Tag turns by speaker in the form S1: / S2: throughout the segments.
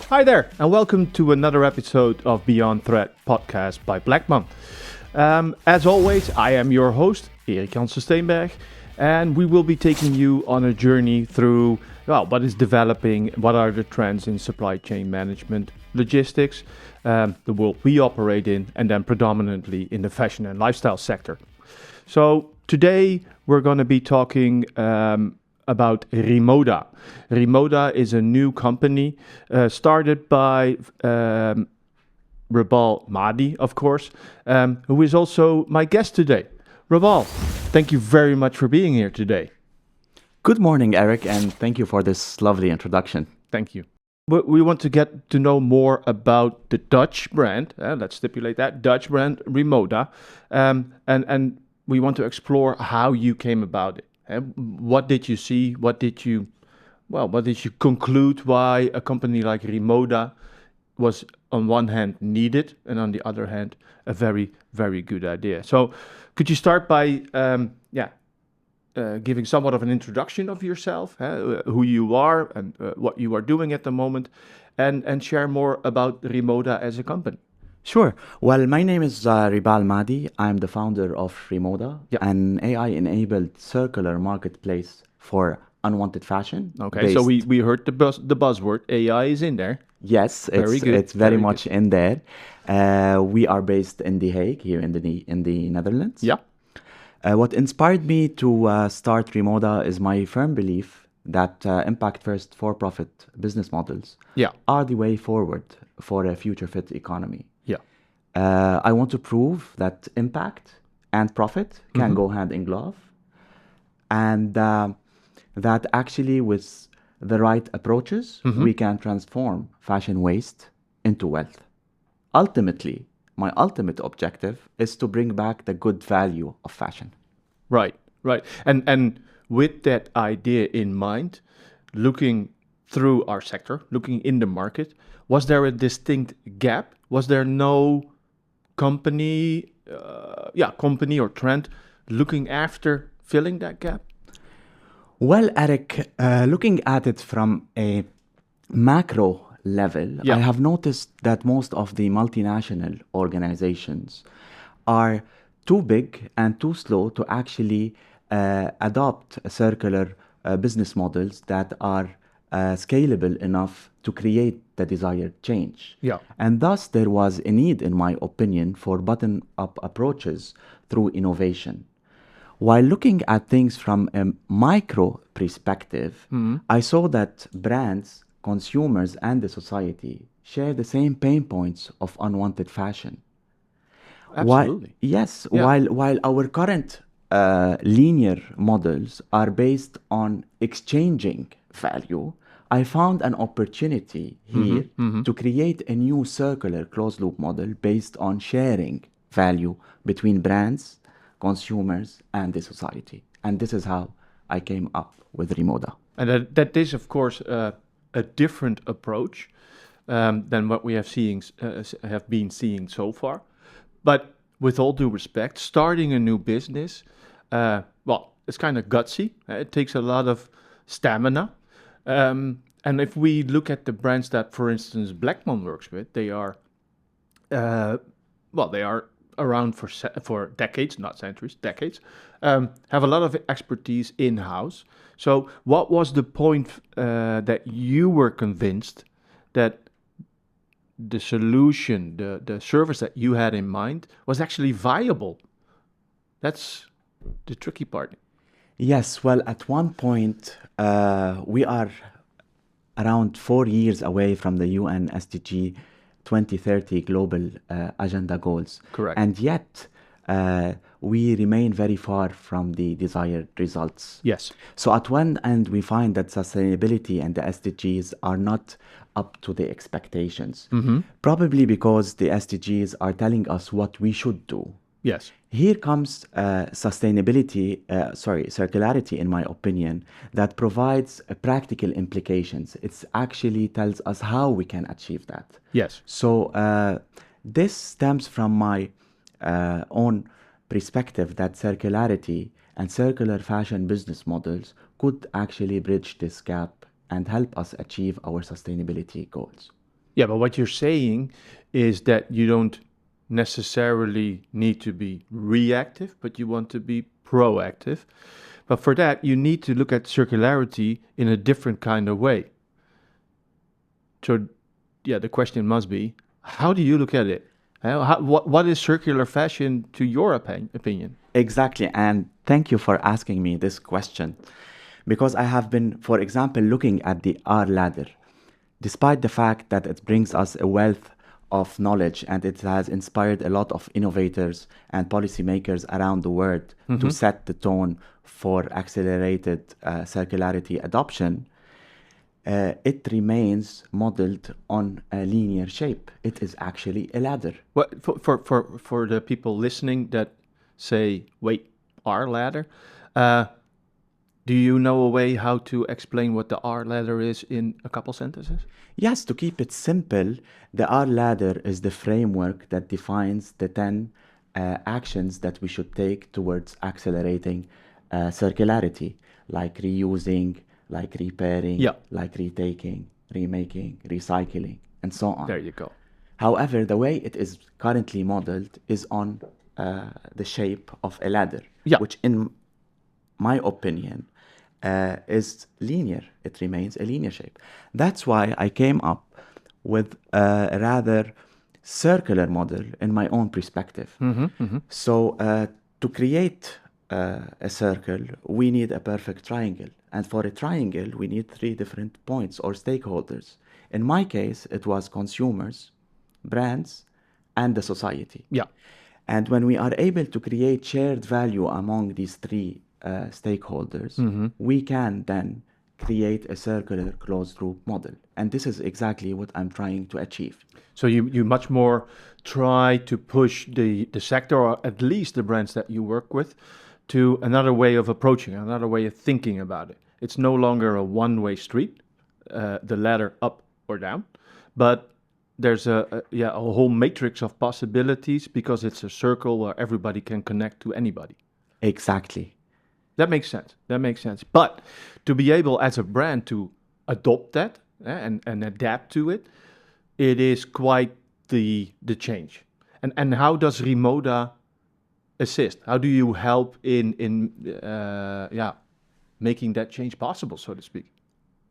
S1: Hi there, and welcome to another episode of Beyond Threat podcast by Bleckmann. As always, I am your host, Erik Janssen Steenberg, and we will be taking you on a journey through what is developing, what are the trends in supply chain management, logistics, the world we operate in, and then predominantly in the fashion and lifestyle sector. So today we're going to be talking about Rimoda. Rimoda is a new company started by Ribal Mahdi, of course, who is also my guest today. Ribal, thank you very much for being here today.
S2: Good morning, Erik, and thank you for this lovely introduction.
S1: Thank you. We want to get to know more about the Dutch brand. Let's stipulate that Dutch brand Rimoda, and we want to explore how you came about it. What did you see? What did you conclude? Why a company like Rimoda was on one hand needed, and on the other hand a very, very good idea. So, could you start by giving somewhat of an introduction of yourself, who you are, and what you are doing at the moment, and share more about Rimoda as a company?
S2: Sure. Well, my name is Ribal Mahdi. I'm the founder of Rimoda, an AI-enabled circular marketplace for unwanted fashion.
S1: Okay, so we heard the buzzword AI is in there.
S2: Yes, it's very much in there. We are based in The Hague, here in the Netherlands.
S1: Yeah.
S2: What inspired me to start Rimoda is my firm belief that impact-first for-profit business models are the way forward for a future-fit economy.
S1: Yeah.
S2: I want to prove that impact and profit can go hand in glove, and that actually with the right approaches, we can transform fashion waste into wealth. Ultimately, my ultimate objective is to bring back the good value of fashion.
S1: Right. And with that idea in mind, looking through our sector, looking in the market, was there a distinct gap? Was there no company or trend looking after filling that gap?
S2: Well, Erik, looking at it from a macro level, I have noticed that most of the multinational organizations are too big and too slow to actually adopt circular business models that are scalable enough to create the desired change.
S1: Yeah.
S2: And thus, there was a need, in my opinion, for bottom-up approaches through innovation. While looking at things from a micro perspective, I saw that brands, consumers, and the society share the same pain points of unwanted fashion.
S1: Absolutely.
S2: While our current linear models are based on exchanging value, I found an opportunity here to create a new circular closed-loop model based on sharing value between brands, consumers, and the society. And this is how I came up with Rimoda.
S1: And that is, of course, a different approach than what we have been seeing so far. But with all due respect, starting a new business, it's kind of gutsy. It takes a lot of stamina. And if we look at the brands that, for instance, Bleckmann works with, they are around for decades, not centuries, decades, have a lot of expertise in-house. So what was the point that you were convinced that the solution, the service that you had in mind was actually viable? That's the tricky part.
S2: Yes, well, at one point, we are around 4 years away from the UN SDG 2030 global agenda goals.
S1: Correct.
S2: And yet, we remain very far from the desired results.
S1: Yes.
S2: So at one end, we find that sustainability and the SDGs are not up to the expectations. Probably because the SDGs are telling us what we should do.
S1: Yes.
S2: Here comes circularity, in my opinion, that provides practical implications. It actually tells us how we can achieve that.
S1: Yes.
S2: So this stems from my own perspective that circularity and circular fashion business models could actually bridge this gap and help us achieve our sustainability goals.
S1: Yeah, but what you're saying is that you don't necessarily need to be reactive, but you want to be proactive. But for that, you need to look at circularity in a different kind of way. So, yeah, the question must be, how do you look at it? What is circular fashion to your opinion?
S2: Exactly, and thank you for asking me this question. Because I have been, for example, looking at the R ladder. Despite the fact that it brings us a wealth of knowledge and it has inspired a lot of innovators and policymakers around the world to set the tone for accelerated circularity adoption, it remains modeled on a linear shape. It is actually a ladder.
S1: What for the people listening that say, wait, R ladder? Do you know a way how to explain what the R ladder is in a couple sentences?
S2: Yes, to keep it simple, the R ladder is the framework that defines the 10 actions that we should take towards accelerating circularity, like reusing, like repairing, like retaking, remaking, recycling, and so on.
S1: There you go.
S2: However, the way it is currently modeled is on the shape of a ladder, which in my opinion is linear. It remains a linear shape. That's why I came up with a rather circular model in my own perspective. So to create a circle, we need a perfect triangle. And for a triangle, we need 3 different points or stakeholders. In my case, it was consumers, brands, and the society. And when we are able to create shared value among these 3 stakeholders, we can then create a circular closed loop model. And this is exactly what I'm trying to achieve.
S1: So you much more try to push the sector, or at least the brands that you work with, to another way of approaching, another way of thinking about it. It's no longer a one-way street, the ladder up or down, but there's a whole matrix of possibilities because it's a circle where everybody can connect to anybody.
S2: Exactly.
S1: That makes sense. But to be able as a brand to adopt that and adapt to it, it is quite the change. And how does Rimoda assist? How do you help in making that change possible, so to speak?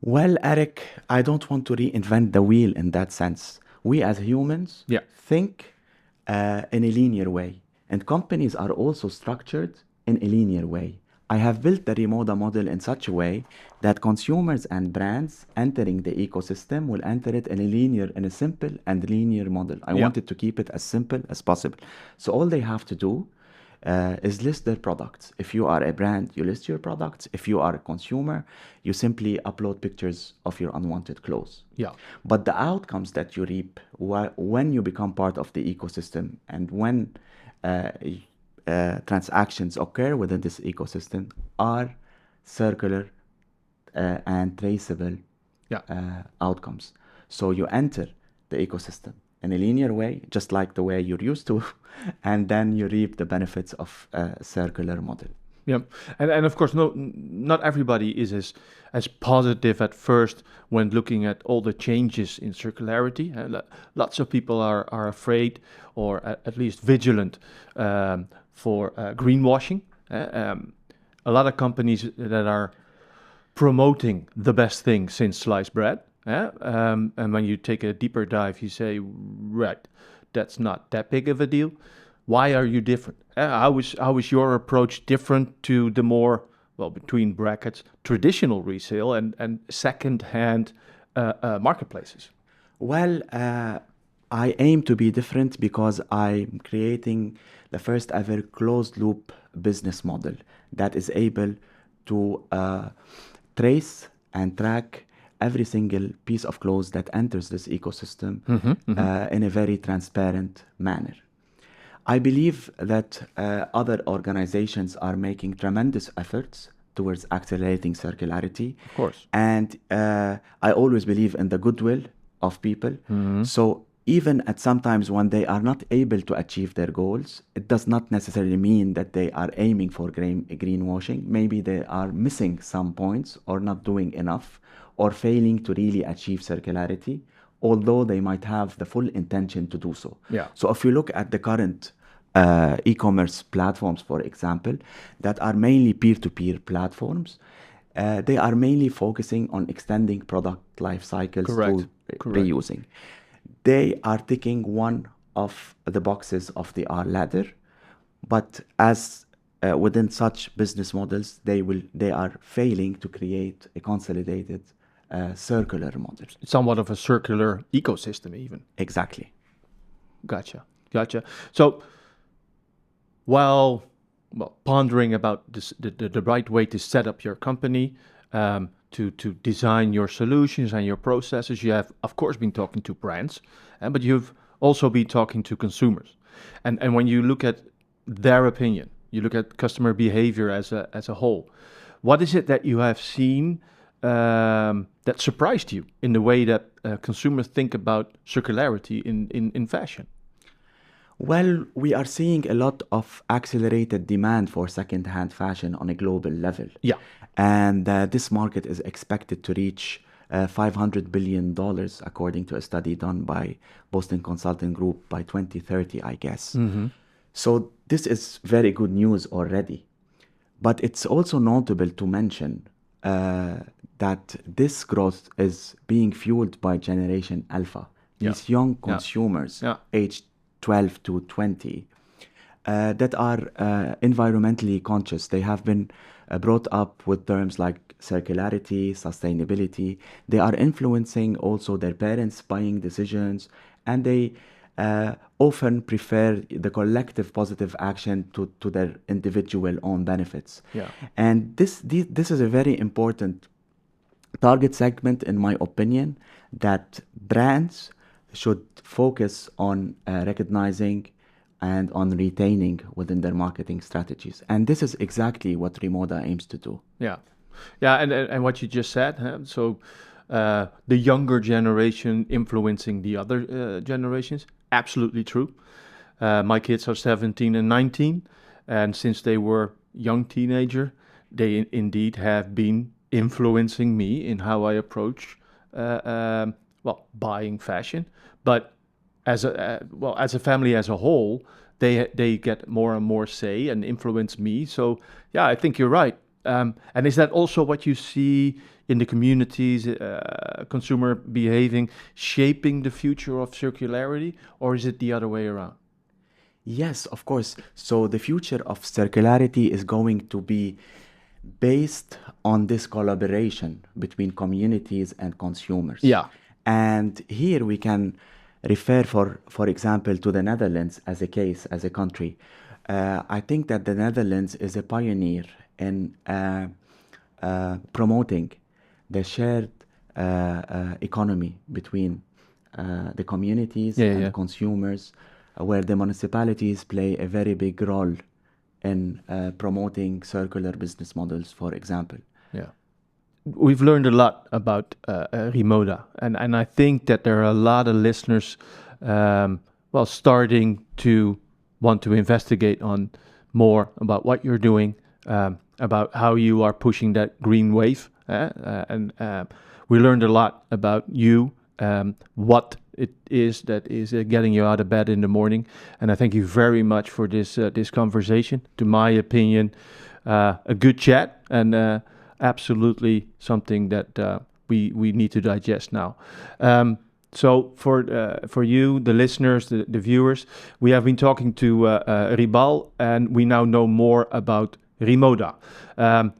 S2: Well, Erik, I don't want to reinvent the wheel in that sense. We as humans think in a linear way, and companies are also structured in a linear way. I have built the Rimoda model in such a way that consumers and brands entering the ecosystem will enter it in a simple and linear model. I wanted to keep it as simple as possible. So all they have to do is list their products. If you are a brand, you list your products. If you are a consumer, you simply upload pictures of your unwanted clothes. But the outcomes that you reap when you become part of the ecosystem and when transactions occur within this ecosystem are circular and traceable outcomes. So you enter the ecosystem in a linear way, just like the way you're used to, and then you reap the benefits of a circular model.
S1: And of course, not everybody is as positive at first when looking at all the changes in circularity. Lots of people are afraid, or at least vigilant, for greenwashing. A lot of companies that are promoting the best thing since sliced bread. And when you take a deeper dive, you say, right, that's not that big of a deal. Why are you different? How is your approach different to the more, well, between brackets, traditional resale and second-hand marketplaces?
S2: Well, I aim to be different because I'm creating the first ever closed loop business model that is able to trace and track every single piece of clothes that enters this ecosystem in a very transparent manner. I believe that other organizations are making tremendous efforts towards accelerating circularity.
S1: Of course.
S2: And I always believe in the goodwill of people. So even at sometimes when they are not able to achieve their goals, it does not necessarily mean that they are aiming for greenwashing. Maybe they are missing some points or not doing enough or failing to really achieve circularity although they might have the full intention to do so.
S1: Yeah.
S2: So if you look at the current e-commerce platforms, for example, that are mainly peer-to-peer platforms, they are mainly focusing on extending product life cycles through reusing. They are ticking one of the boxes of the R ladder, but as within such business models, they are failing to create a consolidated circular model.
S1: Somewhat of a circular ecosystem, even.
S2: Exactly.
S1: Gotcha. So, while pondering about the right way to set up your company, to design your solutions and your processes, you have, of course, been talking to brands, but you've also been talking to consumers. And when you look at their opinion, you look at customer behavior as a whole, what is it that you have seen that surprised you in the way that consumers think about circularity in fashion?
S2: Well, we are seeing a lot of accelerated demand for second-hand fashion on a global level.
S1: Yeah.
S2: And this market is expected to reach $500 billion, according to a study done by Boston Consulting Group by 2030, I guess.
S1: Mm-hmm.
S2: So this is very good news already. But it's also notable to mention that this growth is being fueled by Generation Alpha. These young consumers aged 12 to 20 that are environmentally conscious. They have been brought up with terms like circularity, sustainability. They are influencing also their parents' buying decisions, and they often prefer the collective positive action to their individual own benefits.
S1: Yeah.
S2: And this is a very important target segment, in my opinion, that brands should focus on recognizing and on retaining within their marketing strategies. And this is exactly what Rimoda aims to do.
S1: Yeah. And what you just said, huh? So the younger generation influencing the other generations, absolutely true. My kids are 17 and 19, and since they were young teenager, they indeed have been influencing me in how I approach buying fashion. But as a family as a whole, they get more and more say and influence me. So yeah, I think you're right. And is that also what you see in the communities, consumer behaving, shaping the future of circularity, or is it the other way around?
S2: Yes, of course. So the future of circularity is going to be based on this collaboration between communities and consumers.
S1: Yeah.
S2: And here we can refer, for example, to the Netherlands as a case, as a country. I think that the Netherlands is a pioneer in promoting the shared economy between the communities and consumers, where the municipalities play a very big role in promoting circular business models, for example.
S1: Yeah. We've learned a lot about Rimoda, and I think that there are a lot of listeners, starting to want to investigate on more about what you're doing, about how you are pushing that green wave, and we learned a lot about you, what it is that is getting you out of bed in the morning, and I thank you very much for this conversation. To my opinion, a good chat, and absolutely something that we need to digest now. So for you, the listeners, the viewers, we have been talking to Ribal, and we now know more about Rimoda.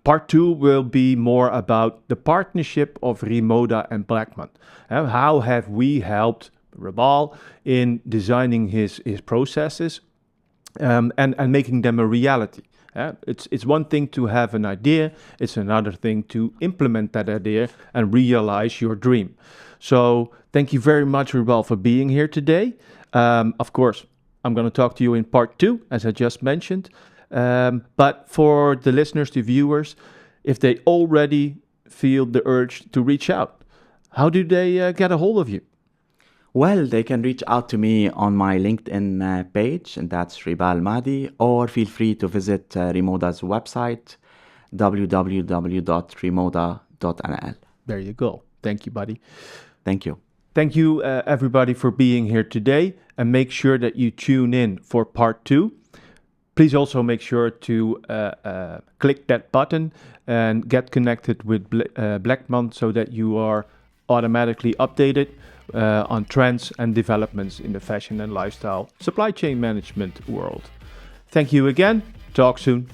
S1: Part 2 will be more about the partnership of Rimoda and Bleckmann. How have we helped Ribal in designing his processes and making them a reality? It's one thing to have an idea, it's another thing to implement that idea and realize your dream. So thank you very much, Ribal, for being here today. Of course, I'm going to talk to you in part 2, as I just mentioned. But for the listeners, the viewers, if they already feel the urge to reach out, how do they get a hold of you?
S2: Well, they can reach out to me on my LinkedIn page, and that's Ribal Mahdi, or feel free to visit Rimoda's website, www.rimoda.nl.
S1: There you go. Thank you, buddy.
S2: Thank you.
S1: Thank you, everybody, for being here today, and make sure that you tune in for part 2. Please also make sure to click that button and get connected with Bleckmann so that you are automatically updated on trends and developments in the fashion and lifestyle supply chain management world. Thank you again. Talk soon.